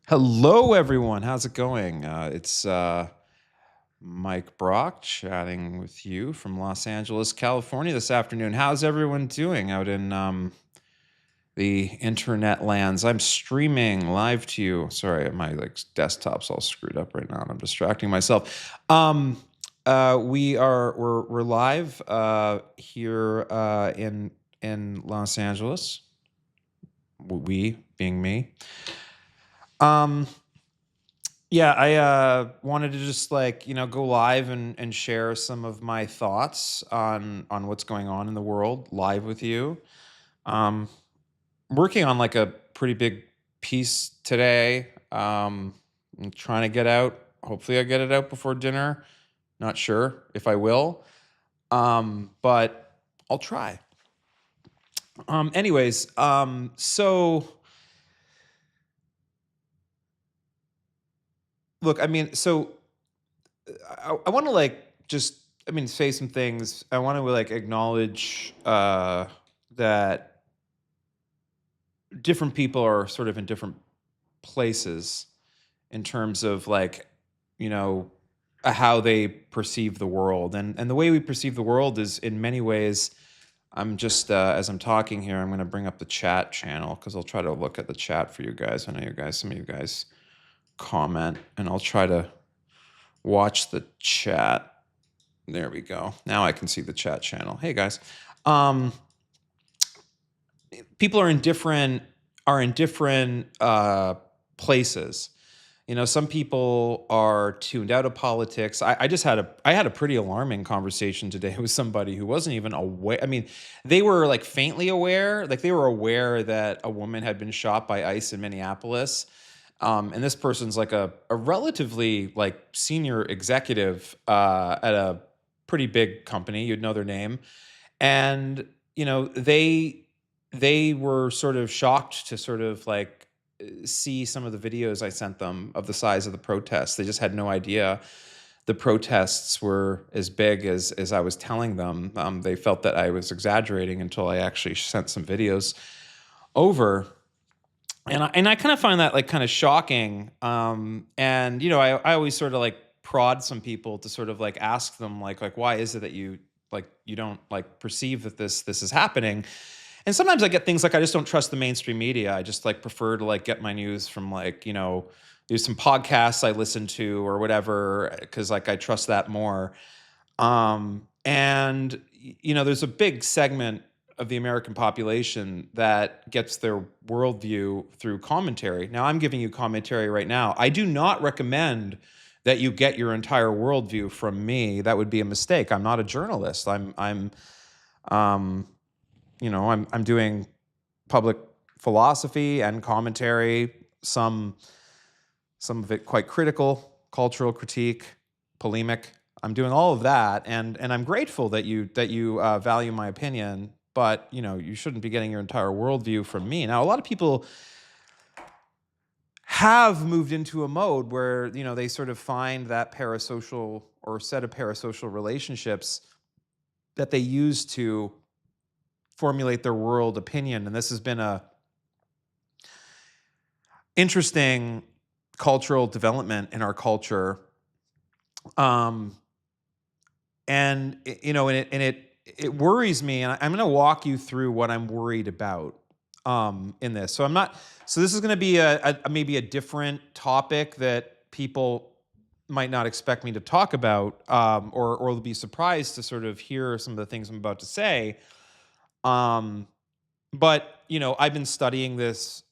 Hello, everyone. How's it going? It's Mike Brock chatting with you from Los Angeles, California this afternoon. How's everyone doing out in the internet lands? I'm streaming live to you. Sorry, my desktop's all screwed up right now, and I'm distracting myself. We're live here in Los Angeles. We being me. Yeah, I wanted to just go live and share some of my thoughts on what's going on in the world live with you. Um, Working on like a pretty big piece today. I'm trying to get out. Hopefully, I get it out before dinner. Not sure if I will, but I'll try. Anyways, so look, I mean, so I want to just say some things. I want to acknowledge that different people are sort of in different places in terms of you know how they perceive the world, and the way we perceive the world is in many ways. I'm just as I'm talking here, I'm going to bring up the chat channel because I'll try to look at the chat for you guys. I know some of you guys comment, and I'll try to watch the chat. There we go. Now I can see the chat channel. Hey guys. Um, People are in different places. Some people are tuned out of politics. I had a pretty alarming conversation today with somebody who wasn't even aware. I mean, they were like faintly aware, like they were aware that a woman had been shot by ICE in Minneapolis. And this person's like a relatively like senior executive at a pretty big company. You'd know their name. And, they were sort of shocked to sort of see some of the videos I sent them of the size of the protests. They just had no idea the protests were as big as I was telling them. They felt that I was exaggerating until I actually sent some videos over. And I kind of find that like kind of shocking. And I always sort of like prod some people to sort of like ask them like why is it that you don't like perceive that this is happening. And sometimes I get things like I just don't trust the mainstream media. I just like prefer to like get my news from there's some podcasts I listen to or whatever because like I trust that more. And there's a big segment of the American population that gets their worldview through commentary. Now I'm giving you commentary right now. I do not recommend that you get your entire worldview from me. That would be a mistake. I'm not a journalist. Um, I'm doing public philosophy and commentary, some of it quite critical, cultural critique, polemic. I'm doing all of that, and I'm grateful that you value my opinion. But you shouldn't be getting your entire worldview from me. Now, a lot of people have moved into a mode where they sort of find that parasocial or set of parasocial relationships that they use to formulate their world opinion. And this has been a interesting cultural development in our culture. And it worries me, and I'm going to walk you through what I'm worried about in this. So this is going to be maybe a different topic that people might not expect me to talk about, or will be surprised to sort of hear some of the things I'm about to say. But I've been studying this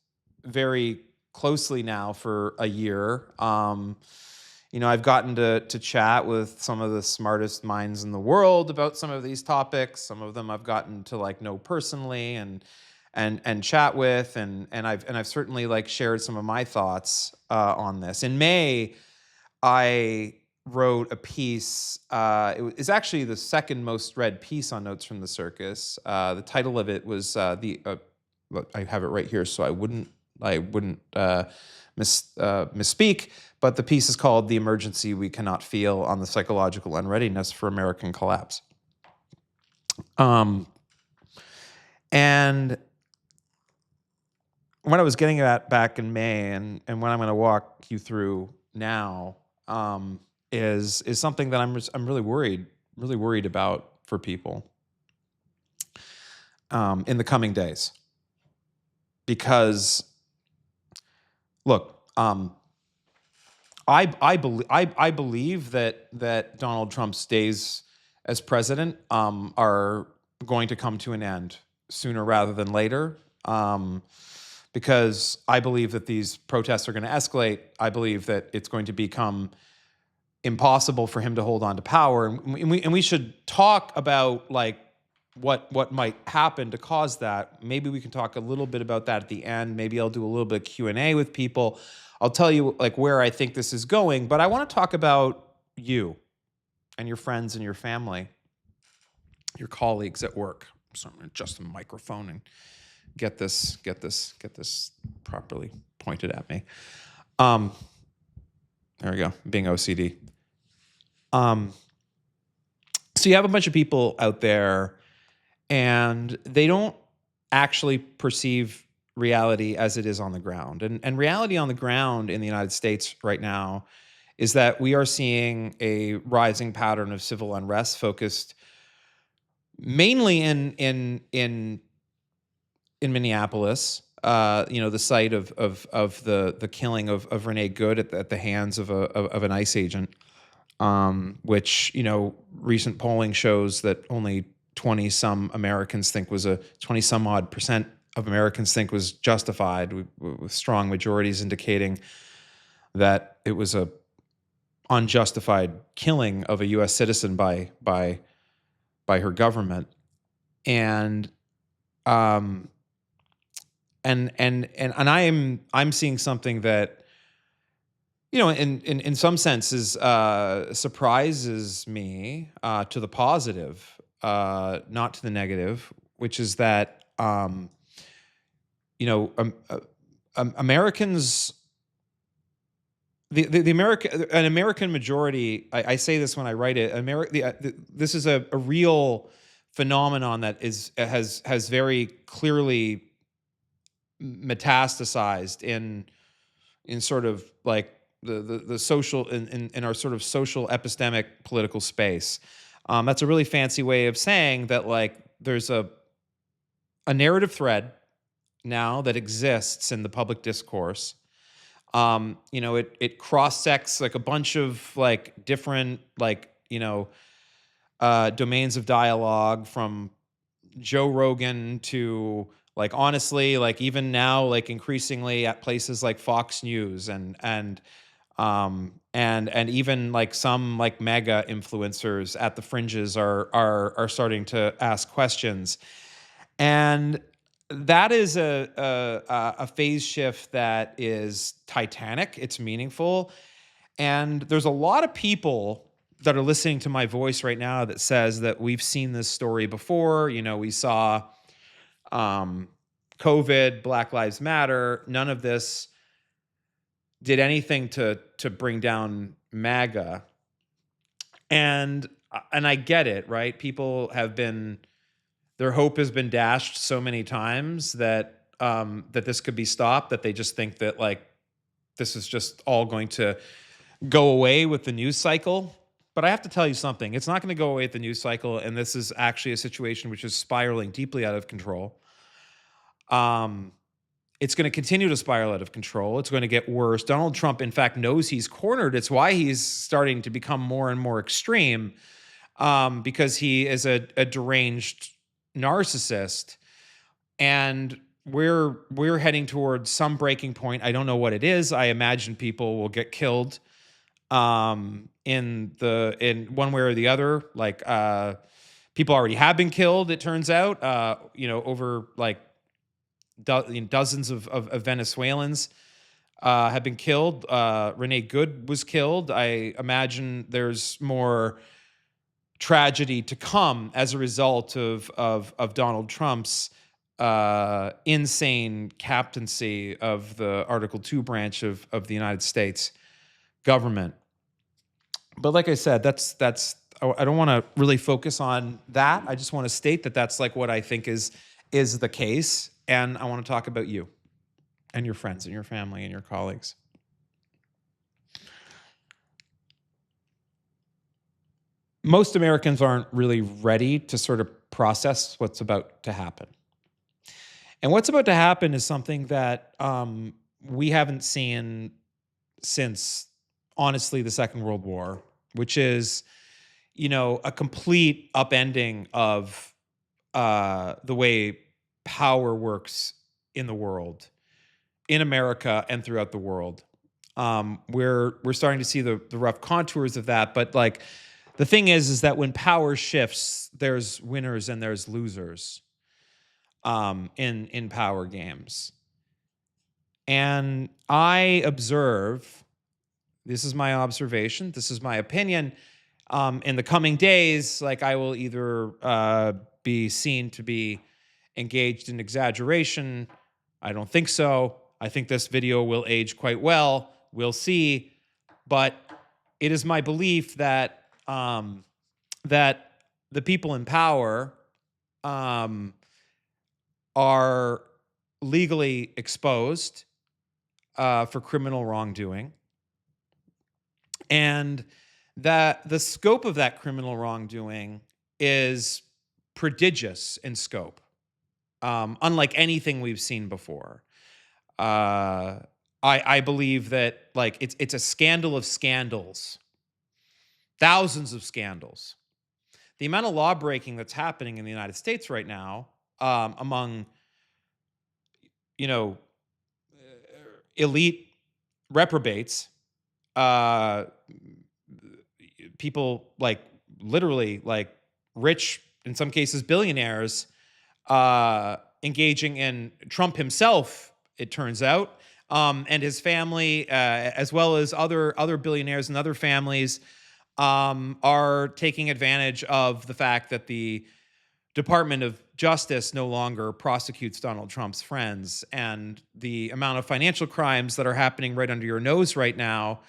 very closely now for a year. I've gotten to chat with some of the smartest minds in the world about some of these topics. Some of them I've gotten to know personally and chat with, and I've certainly shared some of my thoughts on this. In May, I wrote a piece. It's actually the second most read piece on Notes from the Circus. The title of it was I have it right here, so I wouldn't misspeak. But the piece is called "The Emergency We Cannot Feel on the Psychological Unreadiness for American Collapse." And what I was getting at back in May, and what I'm going to walk you through now, is something that I'm really worried about for people in the coming days. Because look, I believe that Donald Trump's days as president are going to come to an end sooner rather than later. Because I believe that these protests are going to escalate. I believe that it's going to become impossible for him to hold on to power, and we should talk about like what might happen to cause that. Maybe we can talk a little bit about that at the end. Maybe I'll do a little bit of Q&A with people. I'll tell you like where I think this is going, but I want to talk about you and your friends and your family, your colleagues at work. So I'm going to adjust the microphone and get this properly pointed at me. There we go. Being OCD. So you have a bunch of people out there, and they don't actually perceive reality as it is on the ground. And reality on the ground in the United States right now is that we are seeing a rising pattern of civil unrest focused mainly in Minneapolis. The site of the killing of Renee Good at the hands of an ICE agent, which recent polling shows that only 20 some odd percent of Americans think was justified, with strong majorities indicating that it was a unjustified killing of a U.S. citizen by her government. And I'm seeing something that in some senses surprises me to the positive, not to the negative, which is that Americans, an American majority. I say this when I write it. This is a real phenomenon that has very clearly metastasized in sort of like the social in our sort of social epistemic political space. That's a really fancy way of saying that like there's a narrative thread now that exists in the public discourse. It cross-sects like a bunch of like different domains of dialogue, from Joe Rogan to like honestly like even now like increasingly at places like Fox News and even like some like mega influencers at the fringes are starting to ask questions. And that is a phase shift that is titanic. It's meaningful. And there's a lot of people that are listening to my voice right now that says that we've seen this story before. We saw COVID, Black Lives Matter. None of this did anything to bring down MAGA. And I get it, right? People have been, their hope has been dashed so many times that that this could be stopped, that they just think that like this is just all going to go away with the news cycle. But I have to tell you something. It's not going to go away with the news cycle, and this is actually a situation which is spiraling deeply out of control. It's going to continue to spiral out of control. It's going to get worse. Donald Trump, in fact, knows he's cornered. It's why he's starting to become more and more extreme, because he is a deranged narcissist. And we're heading towards some breaking point. I don't know what it is. I imagine people will get killed in one way or the other. Like people already have been killed, it turns out, over like dozens of Venezuelans have been killed. Renee Good was killed. I imagine there's more tragedy to come as a result of Donald Trump's insane captaincy of the Article 2 branch of the United States government. But like I said, I don't want to really focus on that. I just want to state that that's like what I think is the case. And I want to talk about you. and your friends and your family and your colleagues. Most Americans aren't really ready to sort of process what's about to happen. And what's about to happen is something that we haven't seen since, honestly, the Second World War, which is, a complete upending of the way power works in the world, in America and throughout the world. We're starting to see the rough contours of that, but like the thing is that when power shifts, there's winners and there's losers in power games. And I observe, this is my observation, this is my opinion. In the coming days, like I will either be seen to be engaged in exaggeration. I don't think so. I think this video will age quite well. We'll see. But it is my belief that that the people in power are legally exposed for criminal wrongdoing, and that the scope of that criminal wrongdoing is prodigious in scope, unlike anything we've seen before. I believe that like it's a scandal of scandals, thousands of scandals. The amount of law breaking that's happening in the United States right now, among you know elite reprobates, uh, people like literally like rich, in some cases billionaires, engaging in Trump himself, it turns out, and his family, as well as other billionaires and other families, are taking advantage of the fact that the Department of Justice no longer prosecutes Donald Trump's friends, and the amount of financial crimes that are happening right under your nose right now,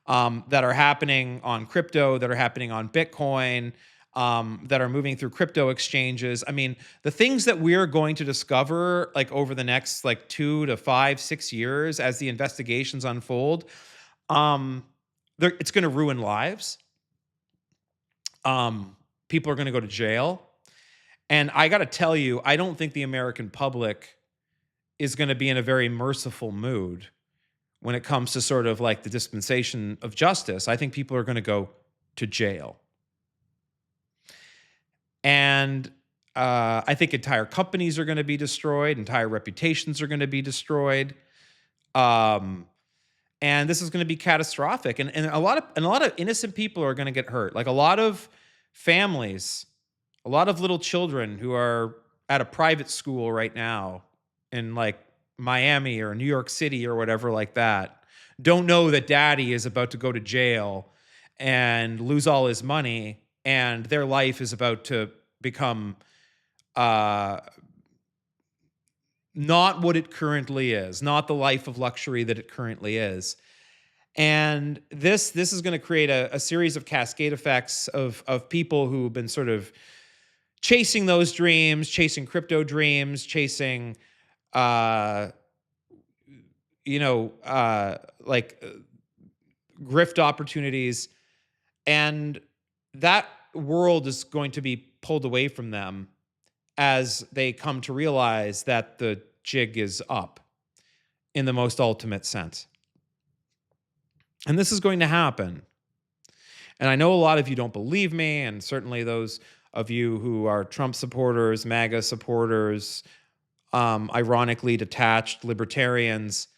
that are happening on crypto, that are happening on Bitcoin, that are moving through crypto exchanges. I mean, the things that we're going to discover like over the next like 2 to 5, 6 years as the investigations unfold, it's going to ruin lives. People are going to go to jail. And I got to tell you, I don't think the American public is going to be in a very merciful mood when it comes to sort of like the dispensation of justice. I think people are going to go to jail. And I think entire companies are going to be destroyed, entire reputations are going to be destroyed. And this is going to be catastrophic. And a lot of innocent people are going to get hurt. Like a lot of families, a lot of little children who are at a private school right now in like Miami or New York City or whatever like that don't know that daddy is about to go to jail and lose all his money, and their life is about to become not what it currently is, not the life of luxury that it currently is. And this is going to create a series of cascade effects of people who have been sort of chasing those dreams, chasing crypto dreams, chasing, grift opportunities. And that world is going to be pulled away from them as they come to realize that the jig is up in the most ultimate sense. And this is going to happen. And I know a lot of you don't believe me, and certainly those of you who are Trump supporters, MAGA supporters, ironically detached libertarians,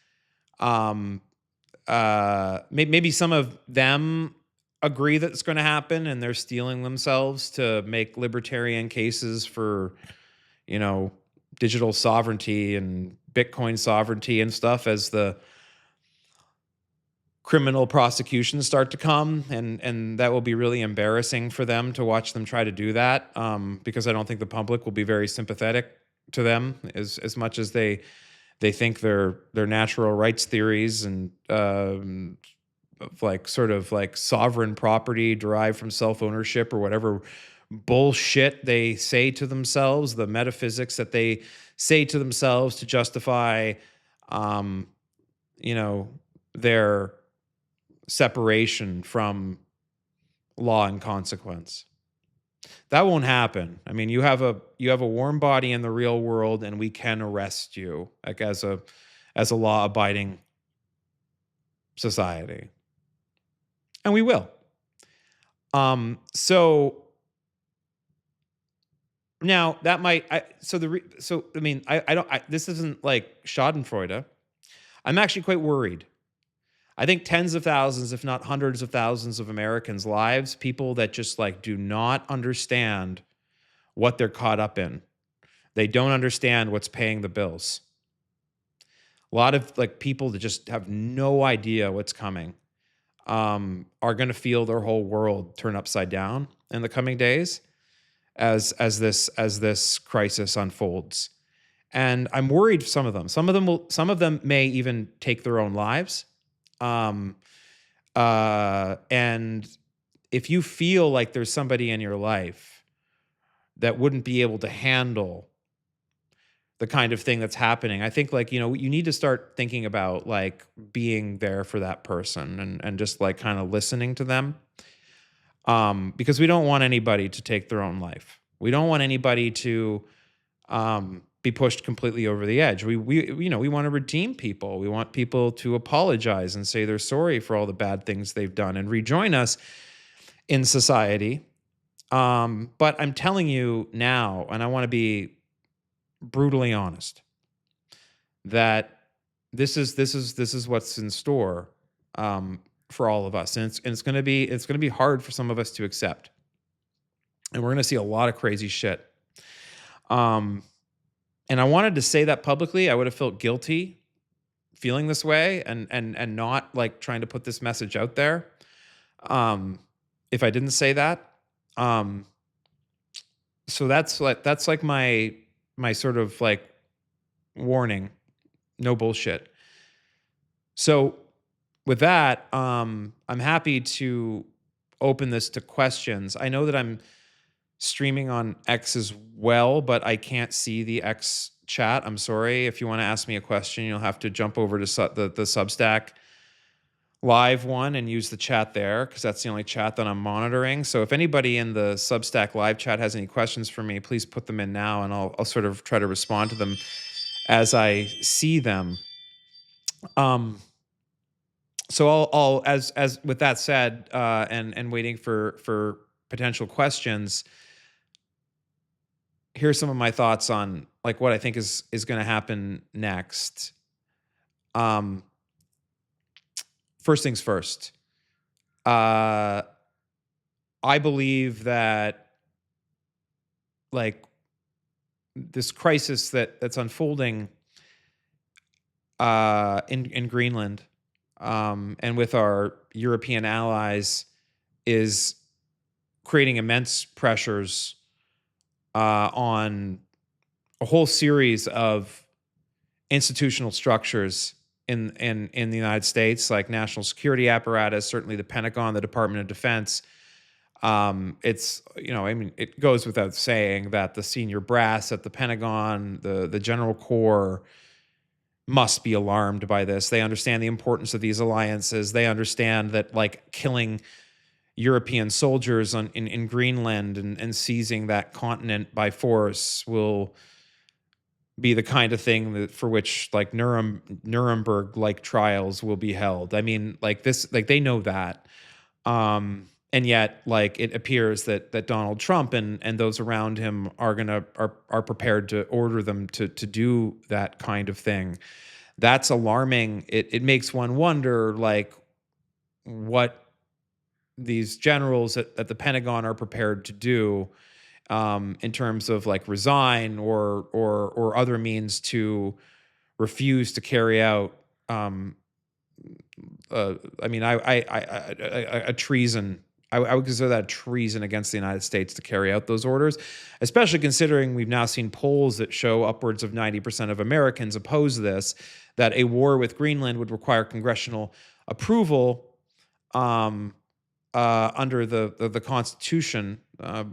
maybe some of them agree that it's going to happen, and they're steeling themselves to make libertarian cases for, digital sovereignty and Bitcoin sovereignty and stuff as the criminal prosecutions start to come, and that will be really embarrassing for them to watch them try to do that, because I don't think the public will be very sympathetic to them as much as they think their natural rights theories and sort of like sovereign property derived from self-ownership or whatever bullshit they say to themselves, the metaphysics that they say to themselves to justify um, you know, their separation from law and consequence. That won't happen. I mean, you have a warm body in the real world, and we can arrest you, like, as a law abiding society, and we will. So now that might I so the re, so I mean I don't this isn't like Schadenfreude. I'm actually quite worried. I think tens of thousands, if not hundreds of thousands of Americans' lives, people that just like do not understand what they're caught up in. They don't understand what's paying the bills. A lot of like people that just have no idea what's coming are going to feel their whole world turn upside down in the coming days as this crisis unfolds. And I'm worried for some of them. Some of them may even take their own lives. Um, and if you feel like there's somebody in your life that wouldn't be able to handle the kind of thing that's happening, I think like, you need to start thinking about like being there for that person and just like kind of listening to them. Because we don't want anybody to take their own life. We don't want anybody to be pushed completely over the edge. We want to redeem people. We want people to apologize and say they're sorry for all the bad things they've done and rejoin us in society. But I'm telling you now, and I want to be brutally honest, that this is what's in store for all of us, and it's going to be hard for some of us to accept, and we're going to see a lot of crazy shit. Um, and I wanted to say that publicly. I would have felt guilty feeling this way and not like trying to put this message out there if I didn't say that. Um, so that's like my sort of like warning, no bullshit. So with that, I'm happy to open this to questions. I know that I'm streaming on X as well, but I can't see the X chat. I'm sorry. If you want to ask me a question, you'll have to jump over to the Substack live one and use the chat there, because that's the only chat that I'm monitoring. So if anybody in the Substack live chat has any questions for me, please put them in now, and I'll sort of try to respond to them as I see them. So I'll as with that said, and waiting for potential questions, here's some of my thoughts on like what I think is going to happen next. First things first. I believe that like this crisis that's unfolding in Greenland, and with our European allies, is creating immense pressures on a whole series of institutional structures in the United States, like national security apparatus, certainly the Pentagon, the Department of Defense. It's, I mean, it goes without saying that the senior brass at the Pentagon, the General Corps, must be alarmed by this. They understand the importance of these alliances. They understand that like killing European soldiers in Greenland and seizing that continent by force will be the kind of thing that for which like Nuremberg like trials will be held. I mean, like this, like they know that. And yet like it appears that Donald Trump and those around him are prepared to order them to do that kind of thing. That's alarming. It makes one wonder like what these generals at the Pentagon are prepared to do in terms of like resign or other means to refuse to carry out. I mean, a treason. I would consider that treason against the United States to carry out those orders, especially considering we've now seen polls that show upwards of 90% of Americans oppose this, that a war with Greenland would require congressional approval under the Constitution. The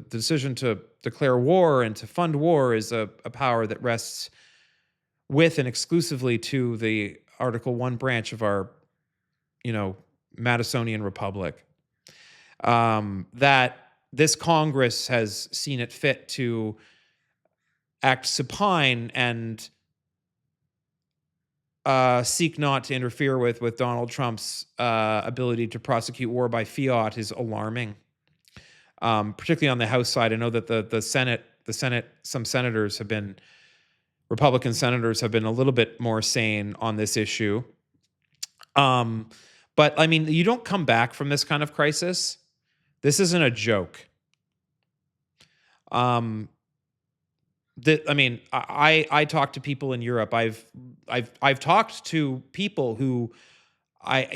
decision to declare war and to fund war is a power that rests with and exclusively to the Article 1 branch of our, Madisonian Republic. That this Congress has seen it fit to act supine and seek not to interfere with Donald Trump's ability to prosecute war by fiat is alarming. Particularly on the House side, I know that the Senate, some senators have been Republican senators have been a little bit more sane on this issue. Um, but I mean, you don't come back from this kind of crisis. This isn't a joke. Um, I mean, I talk to people in Europe. I've talked to people who I've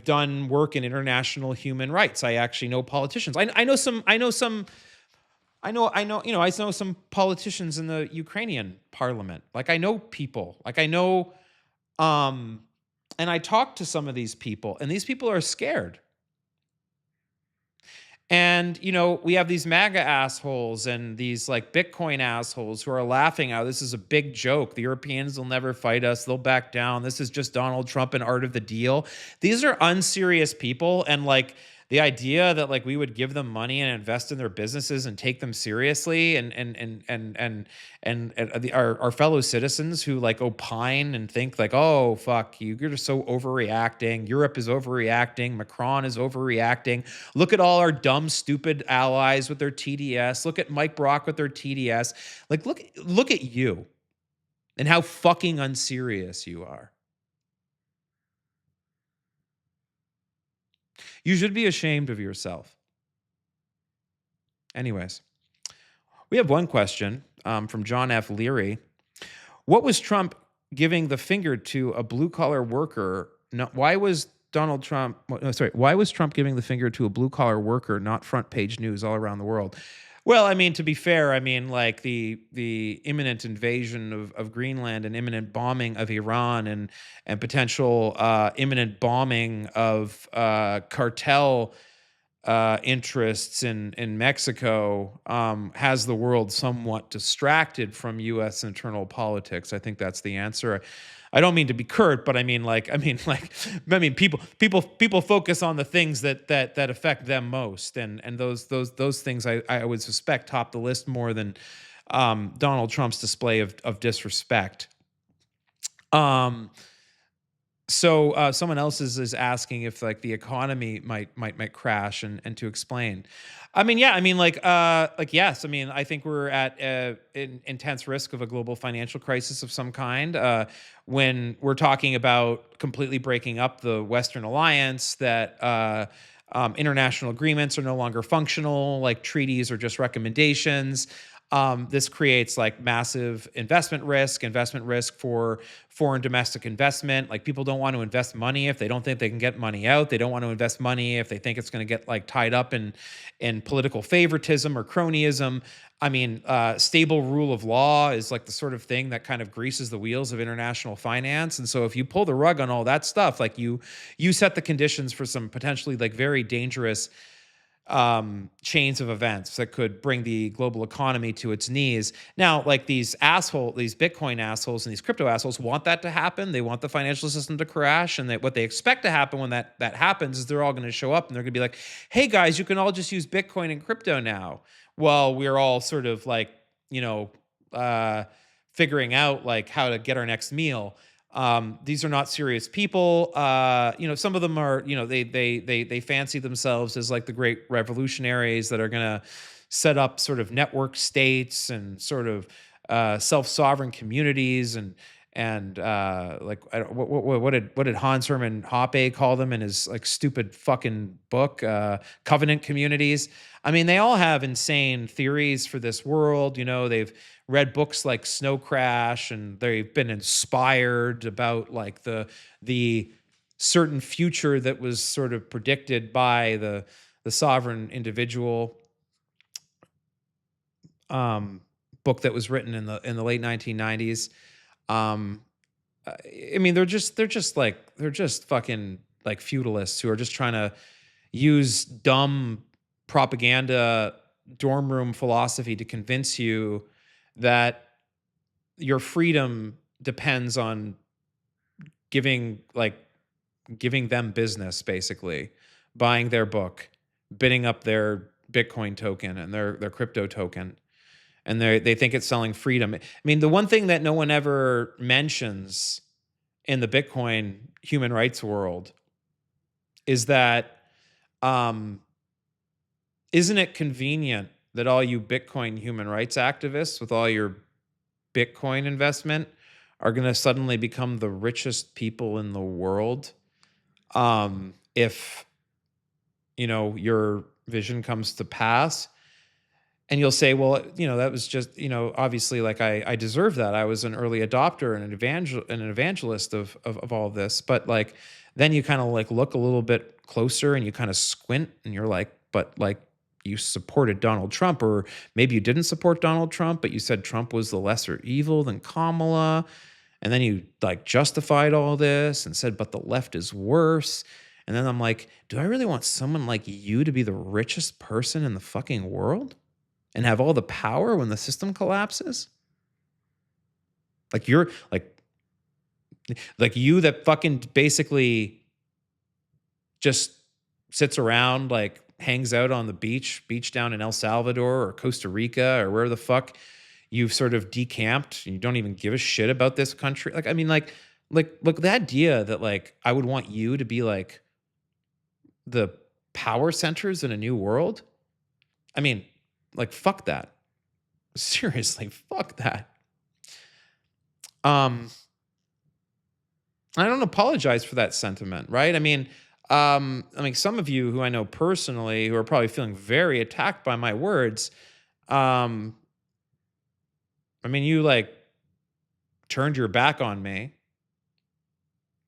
done work in international human rights. I actually know politicians. I know some politicians in the Ukrainian parliament. Like I know people. Like I know and I talk to some of these people, and these people are scared. And, we have these MAGA assholes and these like Bitcoin assholes who are laughing out. This is a big joke. The Europeans will never fight us. They'll back down. This is just Donald Trump and art of the deal. These are unserious people. And like the idea that like we would give them money and invest in their businesses and take them seriously and our fellow citizens who like opine and think like, oh, fuck, you're just so overreacting. Europe is overreacting. Macron is overreacting. Look at all our dumb, stupid allies with their TDS. Look at Mike Brock with their TDS. Like, look at you and how fucking unserious you are. You should be ashamed of yourself. Anyways, we have one question from John F. Leary. What was Trump giving the finger to a blue-collar worker? Why was Trump giving the finger to a blue-collar worker, not front page news all around the world? Well, I mean, to be fair, I mean, like the imminent invasion of Greenland and imminent bombing of Iran and potential imminent bombing of cartel interests in Mexico has the world somewhat distracted from U.S. internal politics. I think that's the answer. I don't mean to be curt, but I mean people focus on the things that affect them most, and those things I would suspect top the list more than Donald Trump's display of disrespect. So someone else is asking if like the economy might crash and to explain. I mean, yeah, I mean like yes, I mean I think we're at intense risk of a global financial crisis of some kind when we're talking about completely breaking up the Western alliance, that international agreements are no longer functional, like treaties are just recommendations. This creates like massive investment risk for foreign domestic investment. Like people don't want to invest money if they don't think they can get money out. They don't want to invest money if they think it's going to get like tied up in political favoritism or cronyism. I mean, stable rule of law is like the sort of thing that kind of greases the wheels of international finance. And so if you pull the rug on all that stuff, like you set the conditions for some potentially like very dangerous chains of events that could bring the global economy to its knees. Now, like these Bitcoin assholes and these crypto assholes want that to happen. They want the financial system to crash, and what they expect to happen when that happens is they're all going to show up and they're going to be like, "Hey guys, you can all just use Bitcoin and crypto now." Well, we're all sort of like, figuring out like how to get our next meal. These are not serious people. Some of them are, they fancy themselves as like the great revolutionaries that are going to set up sort of network states and sort of self-sovereign communities and like what did Hans Hermann Hoppe call them in his like stupid fucking book, Covenant Communities? I mean, they all have insane theories for this world. They've read books like Snow Crash, and they've been inspired about like the certain future that was sort of predicted by the sovereign individual book that was written in the late 1990s. I mean, they're just fucking like feudalists who are just trying to use dumb propaganda dorm room philosophy to convince you that your freedom depends on giving like giving them business, basically, buying their book, bidding up their Bitcoin token and their crypto token, and they think it's selling freedom. I mean, the one thing that no one ever mentions in the Bitcoin human rights world is that, um, isn't it convenient that all you Bitcoin human rights activists with all your Bitcoin investment are going to suddenly become the richest people in the world, if your vision comes to pass? And you'll say, well, that was just, obviously, like, I deserve that. I was an early adopter and an evangelist of all of this. But like, then you kind of like look a little bit closer and you kind of squint and you're like, but like, you supported Donald Trump, or maybe you didn't support Donald Trump, but you said Trump was the lesser evil than Kamala. And then you like justified all this and said, but the left is worse. And then I'm like, do I really want someone like you to be the richest person in the fucking world and have all the power when the system collapses? Like, you're like you that fucking basically just sits around, like hangs out on the beach down in El Salvador or Costa Rica or where the fuck you've sort of decamped. You don't even give a shit about this country. Like, I mean, like the idea that like I would want you to be like the power centers in a new world. I mean, like, fuck that. Seriously, fuck that. I don't apologize for that sentiment, right? I mean, some of you who I know personally who are probably feeling very attacked by my words, um, I mean, you like turned your back on me,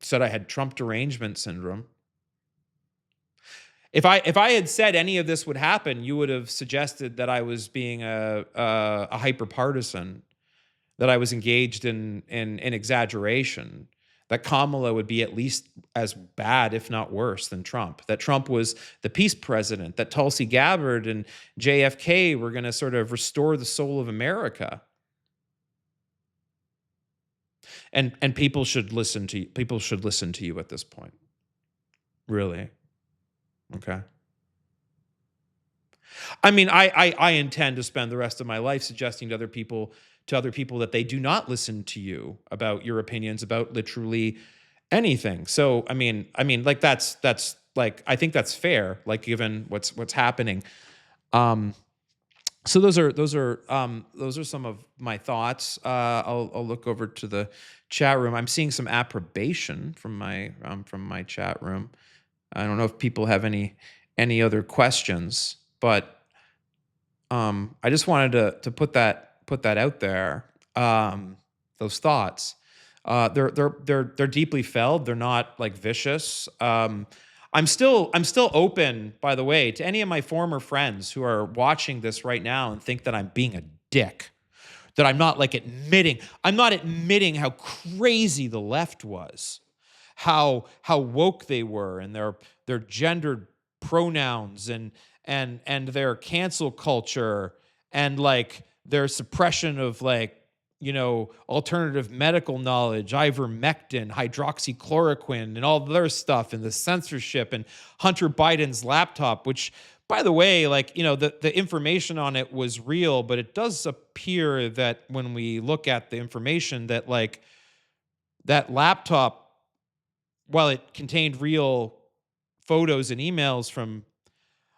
said I had Trump derangement syndrome. If I had said any of this would happen, you would have suggested that I was being a hyper partisan, that I was engaged in exaggeration, that Kamala would be at least as bad, if not worse, than Trump, that Trump was the peace president, that Tulsi Gabbard and JFK were going to sort of restore the soul of America. And people should listen to you. People should listen to you at this point. Really. Okay. I mean, I intend to spend the rest of my life suggesting to other people that they do not listen to you about your opinions about literally anything. So like, that's like, I think that's fair, like, given what's happening. Um, so those are some of my thoughts. I'll look over to the chat room. I'm seeing some approbation from my chat room. I don't know if people have any other questions, but I just wanted to put that out there. Those thoughts, they're deeply felt. They're not like vicious. I'm still open, by the way, to any of my former friends who are watching this right now and think that I'm being a dick, that I'm not admitting how crazy the left was, how woke they were, and their gendered pronouns, and their cancel culture, and like their suppression of, like, alternative medical knowledge, ivermectin, hydroxychloroquine, and all the other stuff, and the censorship, and Hunter Biden's laptop, which, by the way, like, the information on it was real, but it does appear that when we look at the information, that like that laptop, while it contained real photos and emails from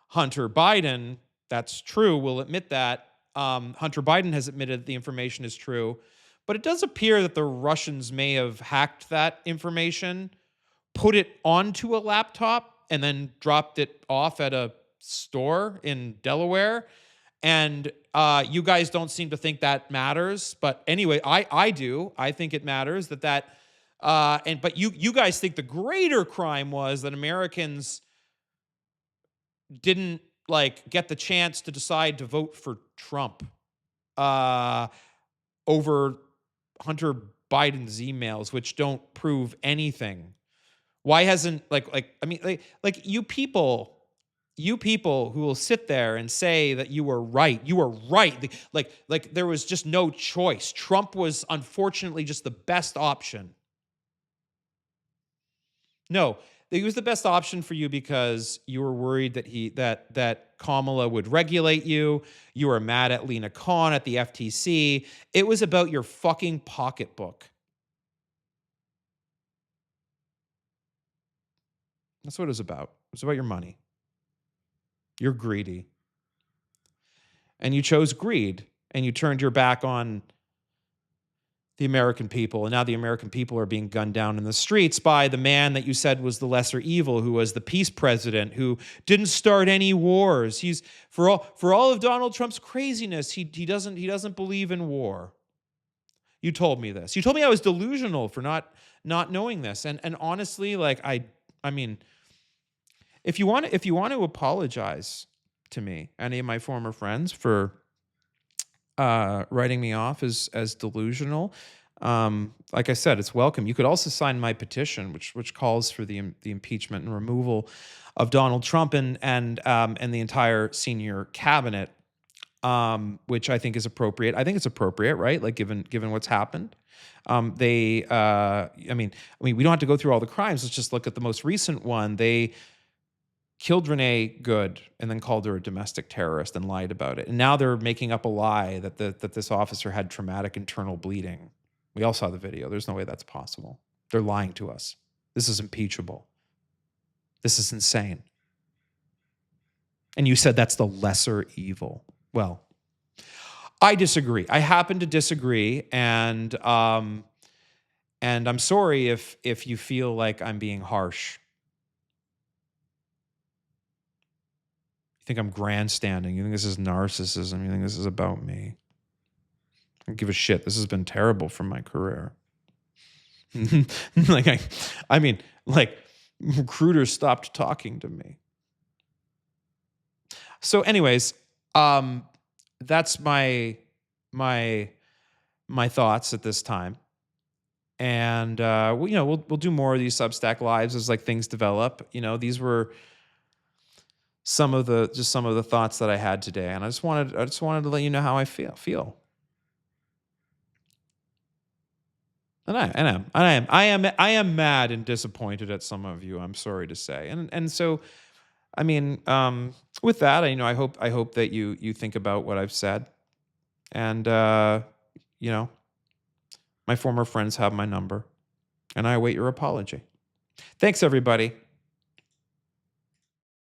Hunter Biden, that's true. We'll admit that. Hunter Biden has admitted the information is true, but it does appear that the Russians may have hacked that information, put it onto a laptop, and then dropped it off at a store in Delaware. And you guys don't seem to think that matters, but anyway, I do. I think it matters but you guys think the greater crime was that Americans didn't like get the chance to decide to vote for Trump over Hunter Biden's emails, which don't prove anything. Why hasn't like I mean like you people who will sit there and say that you were right. You were right. Like there was just no choice. Trump was unfortunately just the best option. No, he was the best option for you because you were worried that Kamala would regulate you. You were mad at Lena Khan at the FTC. It was about your fucking pocketbook. That's what it was about. It was about your money. You're greedy. And you chose greed, and you turned your back on the American people. And now the American people are being gunned down in the streets by the man that you said was the lesser evil, who was the peace president, who didn't start any wars. He's for all of Donald Trump's craziness, he doesn't believe in war. You told me this. You told me I was delusional for not knowing this. And honestly, like I mean, if you want to apologize to me, any of my former friends, for writing me off as delusional, like I said, it's welcome. You could also sign my petition, which calls for the impeachment and removal of Donald Trump and the entire senior cabinet, which I think is appropriate. I think it's appropriate, right? Like given what's happened. I mean, we don't have to go through all the crimes. Let's just look at the most recent one. They killed Renee Good and then called her a domestic terrorist and lied about it. And now they're making up a lie that this officer had traumatic internal bleeding. We all saw the video. There's no way that's possible. They're lying to us. This is impeachable. This is insane. And you said that's the lesser evil. Well, I disagree. I happen to disagree, and I'm sorry if you feel like I'm being harsh. You think I'm grandstanding. You think this is narcissism. You think this is about me. I don't give a shit. This has been terrible for my career. I mean, recruiters stopped talking to me. So anyways, that's my thoughts at this time. And we'll do more of these Substack lives as things develop. These were some of the thoughts that I had today, and I just wanted to let you know how I feel. And I am mad and disappointed at some of you. I'm sorry to say, and so, I mean, with that, I hope that you think about what I've said, and my former friends have my number, and I await your apology. Thanks, everybody.